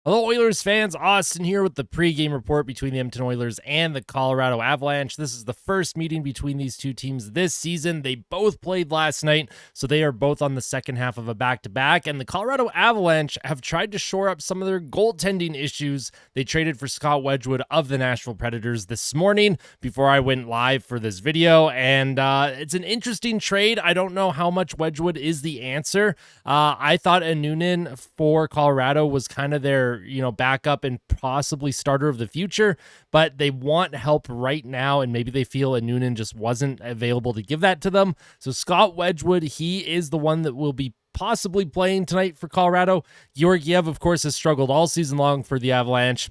Hello, Oilers fans. Austin here with the pregame report between the Edmonton Oilers and the Colorado Avalanche. This is the first meeting between these two teams this season. They both played last night, so they are both on the second half of a back-to-back. And the Colorado Avalanche have tried to shore up some of their goaltending issues. They traded for Scott Wedgwood of the Nashville Predators this morning before I went live for this video. And it's an interesting trade. I don't know how much Wedgwood is the answer. I thought a Noonan for Colorado was kind of their backup and possibly starter of the future, but they want help right now, and maybe they feel a Noonan just wasn't available to give that to them. So Scott Wedgwood, he is the one that will be possibly playing tonight for Colorado. Georgiev, of course, has struggled all season long for the Avalanche.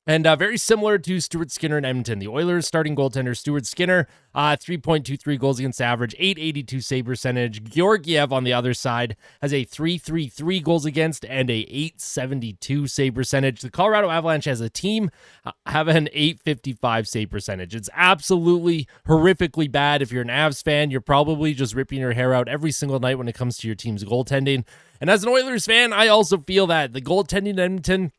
And very similar to Stuart Skinner in Edmonton. The Oilers starting goaltender Stuart Skinner, 3.23 goals against average, 882 save percentage. Georgiev on the other side has a 333 goals against and a 872 save percentage. The Colorado Avalanche as a team have an 855 save percentage. It's absolutely horrifically bad. If you're an Avs fan, you're probably just ripping your hair out every single night when it comes to your team's goaltending. And as an Oilers fan, I also feel that the goaltending in Edmonton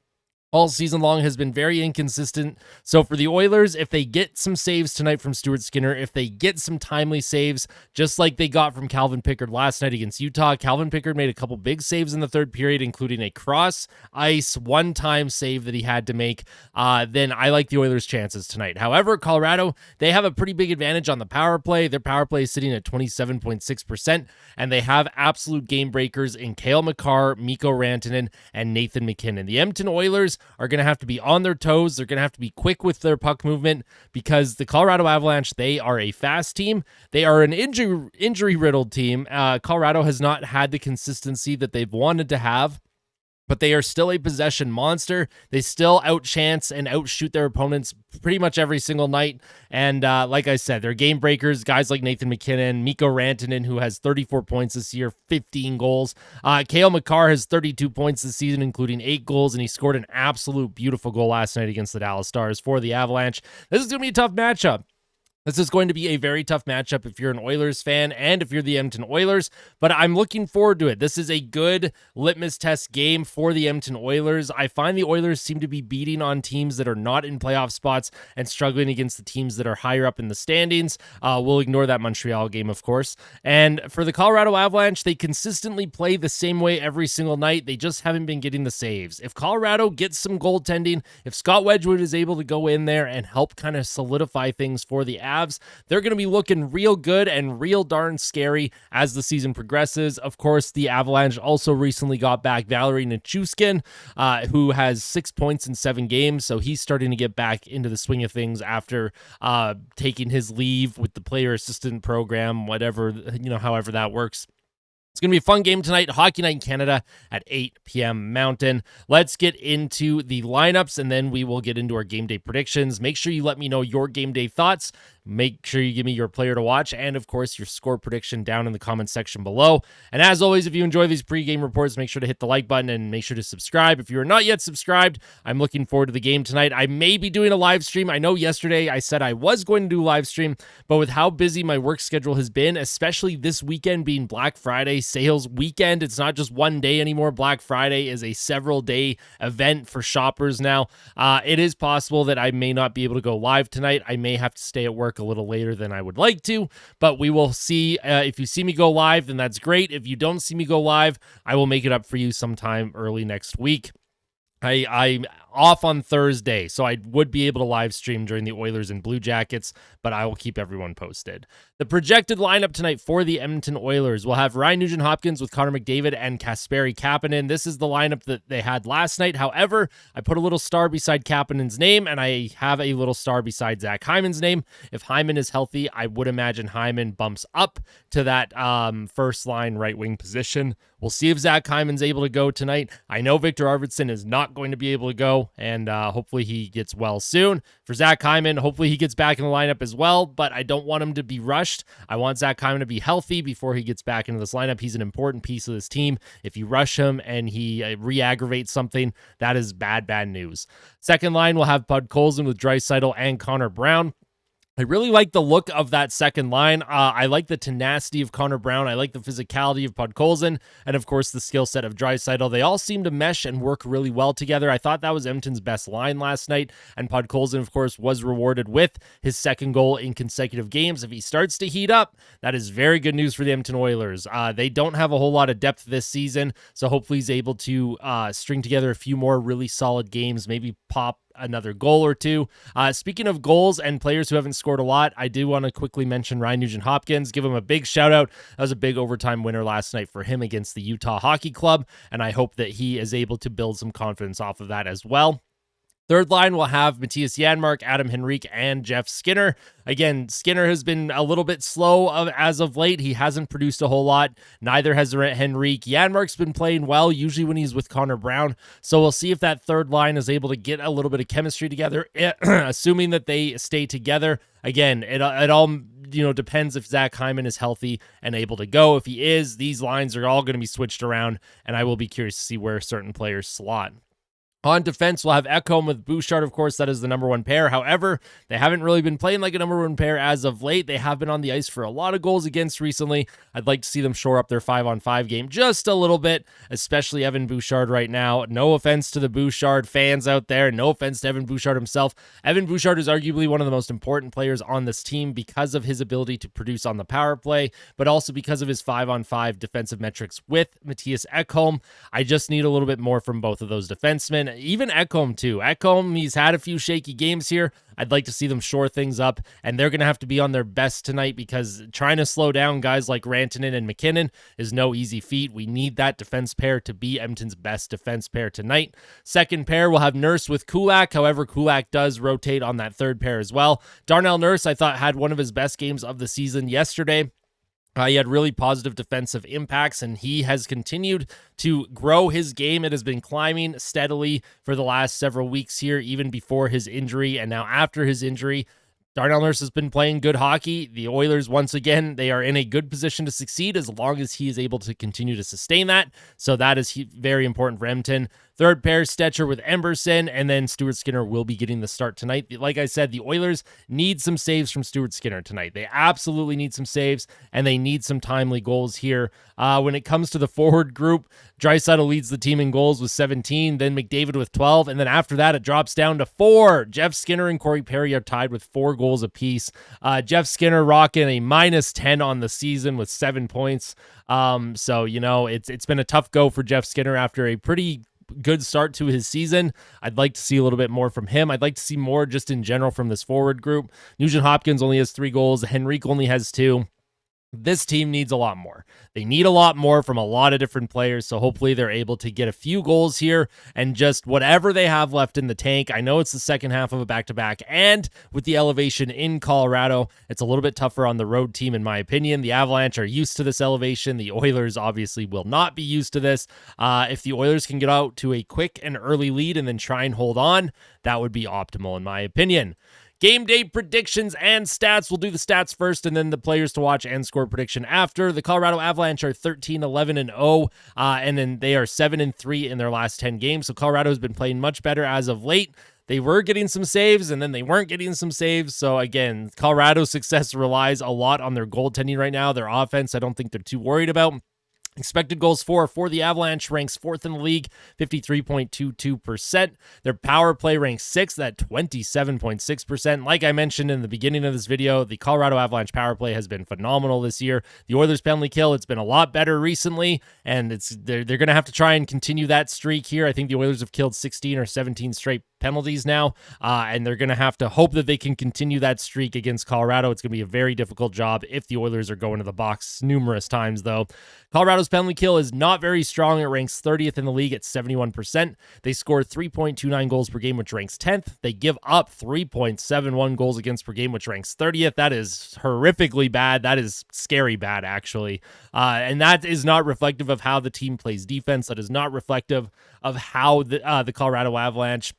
all season long has been very inconsistent. So for the Oilers, if they get some saves tonight from Stuart Skinner, if they get some timely saves, just like they got from Calvin Pickard last night against Utah, Calvin Pickard made a couple big saves in the third period, including a cross-ice one-time save that he had to make. Then I like the Oilers' chances tonight. However, Colorado, they have a pretty big advantage on the power play. Their power play is sitting at 27.6%, and they have absolute game breakers in Cale Makar, Mikko Rantanen, and Nathan MacKinnon. The Edmonton Oilers are going to have to be on their toes. They're going to have to be quick with their puck movement because the Colorado Avalanche, they are a fast team. They are an injury-riddled team. Colorado has not had the consistency that they've wanted to have, but they are still a possession monster. They still outchance and outshoot their opponents pretty much every single night. And like I said, they're game breakers. Guys like Nathan MacKinnon, Mikko Rantanen, who has 34 points this year, 15 goals. Cale Makar has 32 points this season, including 8 goals, and he scored an absolute beautiful goal last night against the Dallas Stars for the Avalanche. This is going to be a tough matchup. This is going to be a very tough matchup if you're an Oilers fan and if you're the Edmonton Oilers, but I'm looking forward to it. This is a good litmus test game for the Edmonton Oilers. I find the Oilers seem to be beating on teams that are not in playoff spots and struggling against the teams that are higher up in the standings. We'll ignore that Montreal game, of course. And for the Colorado Avalanche, they consistently play the same way every single night. They just haven't been getting the saves. If Colorado gets some goaltending, if Scott Wedgwood is able to go in there and help kind of solidify things for the Avs, they're going to be looking real good and real darn scary as the season progresses. Of course, the Avalanche also recently got back Valeri Nichushkin, who has 6 points in 7 games, so he's starting to get back into the swing of things after taking his leave with the player assistant program, whatever, however that works. It's going to be a fun game tonight, Hockey Night in Canada at 8 p.m. Mountain. Let's get into the lineups, and then we will get into our game day predictions. Make sure you let me know your game day thoughts. Make sure you give me your player to watch and, of course, your score prediction down in the comments section below. And as always, if you enjoy these pregame reports, make sure to hit the like button and make sure to subscribe. If you are not yet subscribed, I'm looking forward to the game tonight. I may be doing a live stream. I know yesterday I said I was going to do a live stream, but with how busy my work schedule has been, especially this weekend being Black Friday sales weekend, it's not just one day anymore. Black Friday is a several-day event for shoppers now. It is possible that I may not be able to go live tonight. I may have to stay at work a little later than I would like to, but we will see. If you see me go live, then that's great. If you don't see me go live, I will make it up for you sometime early next week. I'm off on Thursday, so I would be able to live stream during the Oilers and Blue Jackets, but I will keep everyone posted. The projected lineup tonight for the Edmonton Oilers will have Ryan Nugent-Hopkins with Connor McDavid and Kasperi Kapanen. This is the lineup that they had last night. However, I put a little star beside Kapanen's name, and I have a little star beside Zach Hyman's name. If Hyman is healthy, I would imagine Hyman bumps up to that first line right wing position. We'll see if Zach Hyman's able to go tonight. I know Victor Arvidsson is not going to be able to go, and hopefully he gets well soon. For Zach Hyman, hopefully he gets back in the lineup as well, but I don't want him to be rushed. I want Zach Hyman to be healthy before he gets back into this lineup. He's an important piece of this team. If you rush him and he re-aggravates something, that is bad news. Second line will have Podkolzin with Draisaitl and Connor Brown. I really like the look of that second line. I like the tenacity of Connor Brown. I like the physicality of Podkolzin, and of course the skill set of Draisaitl. They all seem to mesh and work really well together. I thought that was Edmonton's best line last night, and Podkolzin, of course, was rewarded with his second goal in consecutive games. If he starts to heat up, that is very good news for the Edmonton Oilers. They don't have a whole lot of depth this season, so hopefully he's able to string together a few more really solid games, maybe pop another goal or two. Speaking of goals and players who haven't scored a lot, I do want to quickly mention Ryan Nugent-Hopkins, give him a big shout out. That was a big overtime winner last night for him against the Utah Hockey Club, and I hope that he is able to build some confidence off of that as well. Third line will have Matthias Janmark, Adam Henrique, and Jeff Skinner. Again, Skinner has been a little bit slow as of late. He hasn't produced a whole lot. Neither has Henrique. Janmark's been playing well, usually when he's with Connor Brown. So we'll see if that third line is able to get a little bit of chemistry together, assuming that they stay together. Again, it all depends if Zach Hyman is healthy and able to go. If he is, these lines are all going to be switched around, and I will be curious to see where certain players slot. On defense, we'll have Ekholm with Bouchard, of course. That is the number one pair. However, they haven't really been playing like a number one pair as of late. They have been on the ice for a lot of goals against recently. I'd like to see them shore up their 5-on-5 game just a little bit, especially Evan Bouchard right now. No offense to the Bouchard fans out there. No offense to Evan Bouchard himself. Evan Bouchard is arguably one of the most important players on this team because of his ability to produce on the power play, but also because of his 5-on-5 defensive metrics with Matthias Ekholm. I just need a little bit more from both of those defensemen. Even Ekholm, too. Ekholm, he's had a few shaky games here. I'd like to see them shore things up, and they're going to have to be on their best tonight because trying to slow down guys like Rantanen and McKinnon is no easy feat. We need that defense pair to be Edmonton's best defense pair tonight. Second pair, we'll have Nurse with Kulak. However, Kulak does rotate on that third pair as well. Darnell Nurse, I thought, had one of his best games of the season yesterday. He had really positive defensive impacts, and he has continued to grow his game. It has been climbing steadily for the last several weeks here, even before his injury, and now after his injury. Darnell Nurse has been playing good hockey. The Oilers, once again, they are in a good position to succeed as long as he is able to continue to sustain that. So that is very important for Edmonton. Third pair, Stetcher with Emberson, and then Stuart Skinner will be getting the start tonight. Like I said, the Oilers need some saves from Stuart Skinner tonight. They absolutely need some saves, and they need some timely goals here. When it comes to the forward group, Draisaitl leads the team in goals with 17, then McDavid with 12, and then after that, it drops down to 4. Jeff Skinner and Corey Perry are tied with 4 goals apiece. Jeff Skinner rocking a -10 on the season with 7 points. So, it's been a tough go for Jeff Skinner after a pretty good start to his season. I'd like to see a little bit more from him. I'd like to see more just in general from this forward group. Nugent-Hopkins only has 3 goals. Henrique only has 2. This team needs a lot more. They need a lot more from a lot of different players, so hopefully they're able to get a few goals here and just whatever they have left in the tank. I know it's the second half of a back-to-back, and with the elevation in Colorado, it's a little bit tougher on the road team, in my opinion. The Avalanche are used to this elevation. The Oilers obviously will not be used to this. If the Oilers can get out to a quick and early lead and then try and hold on, that would be optimal, in my opinion. Game day predictions and stats. We'll do the stats first and then the players to watch and score prediction after. The Colorado Avalanche are 13-11-0, and then they are 7-3 in their last 10 games. So Colorado has been playing much better as of late. They were getting some saves, and then they weren't getting some saves. So, again, Colorado's success relies a lot on their goaltending right now. Their offense, I don't think they're too worried about. Expected goals for the Avalanche ranks 4th in the league, 53.22%. Their power play ranks 6th at 27.6%. Like I mentioned in the beginning of this video, the Colorado Avalanche power play has been phenomenal this year. The Oilers penalty kill, it's been a lot better recently, and they're going to have to try and continue that streak here. I think the Oilers have killed 16 or 17 straight penalties now, and they're going to have to hope that they can continue that streak against Colorado. It's going to be a very difficult job if the Oilers are going to the box numerous times, though. Colorado's penalty kill is not very strong. It ranks 30th in the league at 71%. They score 3.29 goals per game, which ranks 10th. They give up 3.71 goals against per game, which ranks 30th. That is horrifically bad. That is scary bad, actually. And that is not reflective of how the team plays defense. That is not reflective of how the Colorado Avalanche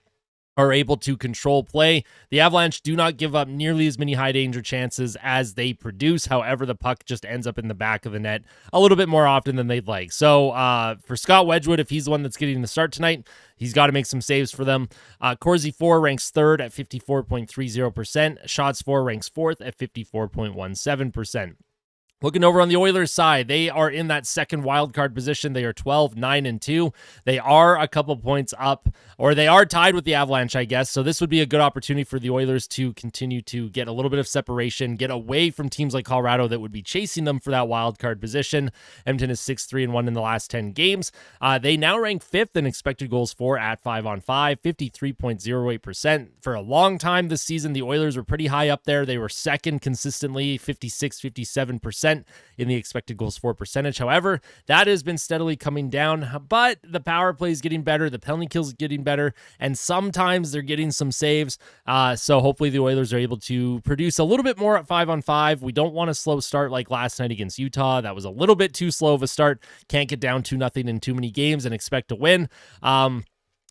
are able to control play. The Avalanche do not give up nearly as many high danger chances as they produce. However, the puck just ends up in the back of the net a little bit more often than they'd like. So for Scott Wedgwood, if he's the one that's getting the start tonight, he's got to make some saves for them. Corsi 4 ranks third at 54.30%. Shots 4 ranks fourth at 54.17%. Looking over on the Oilers side, they are in that second wildcard position. They are 12-9-2. They are a couple points up, or they are tied with the Avalanche, I guess. So this would be a good opportunity for the Oilers to continue to get a little bit of separation, get away from teams like Colorado that would be chasing them for that wildcard position. Edmonton is 6-3-1 in the last 10 games. They now rank fifth in expected goals for at 5-on-5, 53.08%. For a long time this season, the Oilers were pretty high up there. They were second consistently, 56-57%. In the expected goals for percentage. However, that has been steadily coming down, but the power play is getting better, the penalty kills is getting better, and sometimes they're getting some saves. So hopefully the Oilers are able to produce a little bit more at 5-on-5. We don't want a slow start like last night against Utah. That was a little bit too slow of a start. Can't get down 2-0 in too many games and expect to win.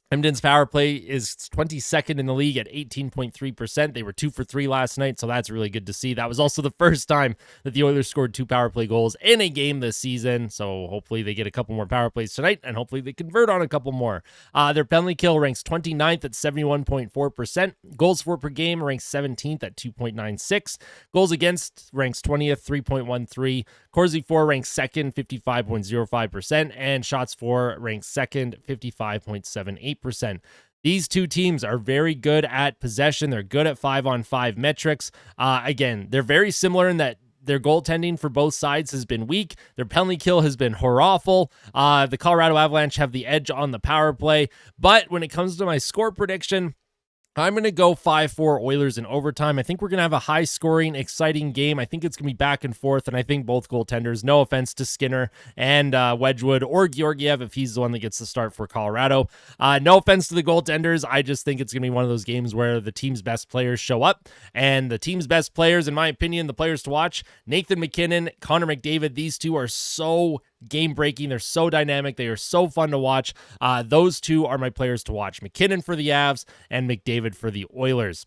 Edmonton's power play is 22nd in the league at 18.3%. They were 2 for 3 last night, so that's really good to see. That was also the first time that the Oilers scored 2 power play goals in a game this season, so hopefully they get a couple more power plays tonight, and hopefully they convert on a couple more. Their penalty kill ranks 29th at 71.4%. Goals for per game ranks 17th at 2.96. Goals against ranks 20th, 3.13. Corsi 4 ranks second, 55.05%, and shots for ranks second, 55.78%. These two teams are very good at possession. They're good at 5-on-5 metrics. Again, they're very similar in that their goaltending for both sides has been weak. Their penalty kill has been horrible. The Colorado Avalanche have the edge on the power play. But when it comes to my score prediction, I'm going to go 5-4 Oilers in overtime. I think we're going to have a high-scoring, exciting game. I think it's going to be back and forth, and I think both goaltenders, no offense to Skinner and Wedgwood or Georgiev if he's the one that gets the start for Colorado. No offense to the goaltenders. I just think it's going to be one of those games where the team's best players show up, and the team's best players, in my opinion, the players to watch, Nathan MacKinnon, Connor McDavid, these two are so game-breaking. They're so dynamic. They are so fun to watch. Those two are my players to watch. MacKinnon for the Avs and McDavid for the Oilers.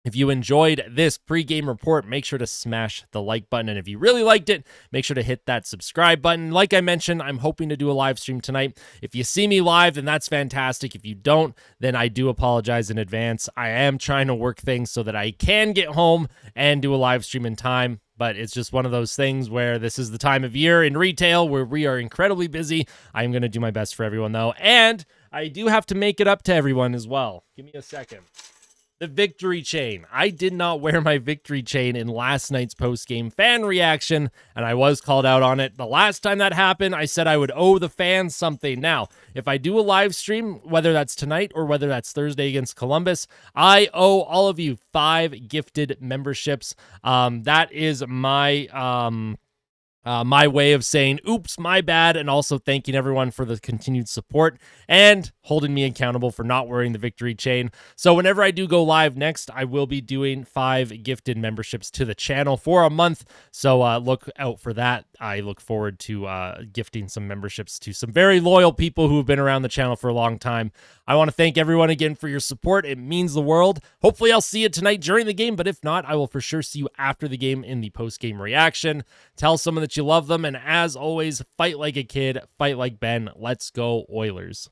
If you enjoyed this pregame report, make sure to smash the like button. And if you really liked it, make sure to hit that subscribe button. Like I mentioned, I'm hoping to do a live stream tonight. If you see me live, then that's fantastic. If you don't, then I do apologize in advance. I am trying to work things so that I can get home and do a live stream in time. But it's just one of those things where this is the time of year in retail where we are incredibly busy. I'm going to do my best for everyone, though. And I do have to make it up to everyone as well. Give me a second. The victory chain. I did not wear my victory chain in last night's post-game fan reaction, and I was called out on it. The last time that happened, I said I would owe the fans something. Now, if I do a live stream, whether that's tonight or whether that's Thursday against Columbus, I owe all of you 5 gifted memberships. That is my my way of saying, oops, my bad, and also thanking everyone for the continued support and holding me accountable for not wearing the victory chain. So whenever I do go live next, I will be doing 5 gifted memberships to the channel for a month. So look out for that. I look forward to gifting some memberships to some very loyal people who have been around the channel for a long time. I want to thank everyone again for your support. It means the world. Hopefully I'll see you tonight during the game, but if not, I will for sure see you after the game in the post-game reaction. Tell someone that you love them, and as always, fight like a kid, fight like Ben. Let's go Oilers.